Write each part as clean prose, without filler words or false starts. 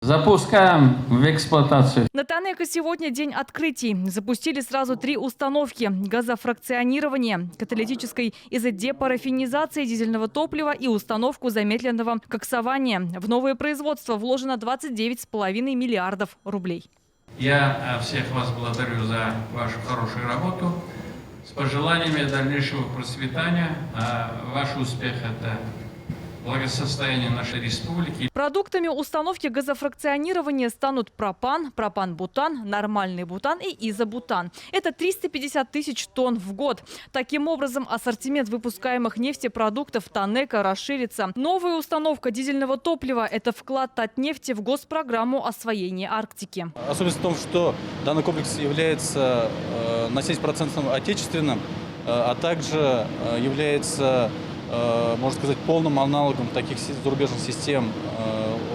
Запускаем в эксплуатацию. На Танеко сегодня день открытий. Запустили сразу 3 установки: газофракционирования, каталитической изодепарафинизации дизельного топлива и установку замедленного коксования. В новое производство вложено 29,5 миллиардов рублей. Я всех вас благодарю за вашу хорошую работу. С пожеланиями дальнейшего процветания. Ваш успех – это благосостояние нашей республики. Продуктами установки газофракционирования станут пропан, пропан-бутан, нормальный бутан и изобутан. Это 350 тысяч тонн в год. Таким образом, ассортимент выпускаемых нефтепродуктов Танеко расширится. Новая установка дизельного топлива – это вклад Татнефти в госпрограмму освоения Арктики. Особенность в том, что данный комплекс является на 70% отечественным, а также является, можно сказать, полным аналогом таких зарубежных систем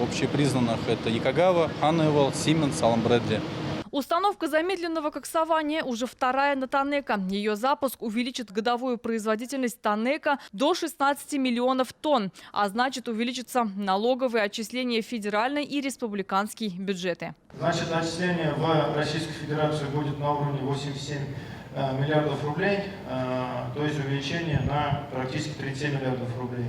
общепризнанных. Это Якогава, Honeywell, Siemens, Allen Bradley. Установка замедленного коксования уже вторая на Танеко. Ее запуск увеличит годовую производительность Танеко до 16 миллионов тонн. А значит, увеличатся налоговые отчисления в федеральный и республиканский бюджеты. Значит, отчисление в Российской Федерации будет на уровне 87 миллиардов рублей, то есть увеличение на практически 37 миллиардов рублей.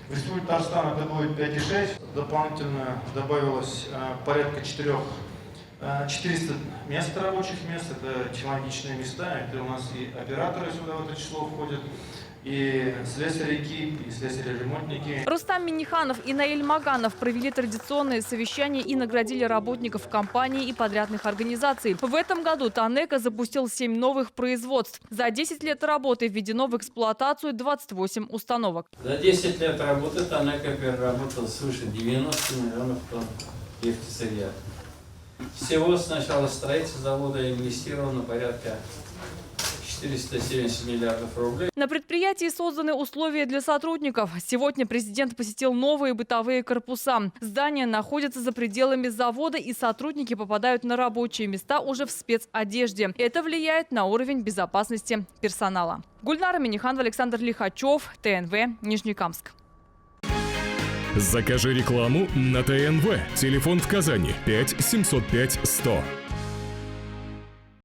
В Республике Татарстан это будет 5,6. Дополнительно добавилось порядка 400 мест, рабочих мест. Это технологичные места, это у нас и операторы сюда в это число входят, и слесари-КИП, и слесари-ремонтники. Рустам Минниханов и Наиль Маганов провели традиционные совещания и наградили работников компаний и подрядных организаций. В этом году Танеко запустил 7 новых производств. За 10 лет работы введено в эксплуатацию 28 установок. За 10 лет работы Танеко переработал свыше 90 миллионов тонн нефтесырья. Всего с начала строительства завода инвестировано порядка 470 миллиардов рублей. На предприятии созданы условия для сотрудников. Сегодня президент посетил новые бытовые корпуса. Здание находится за пределами завода, и сотрудники попадают на рабочие места уже в спецодежде. Это влияет на уровень безопасности персонала. Гульнара Минниханова, Александр Лихачев, ТНВ, Нижнекамск. Закажи рекламу на ТНВ. Телефон в Казани 5 705 100.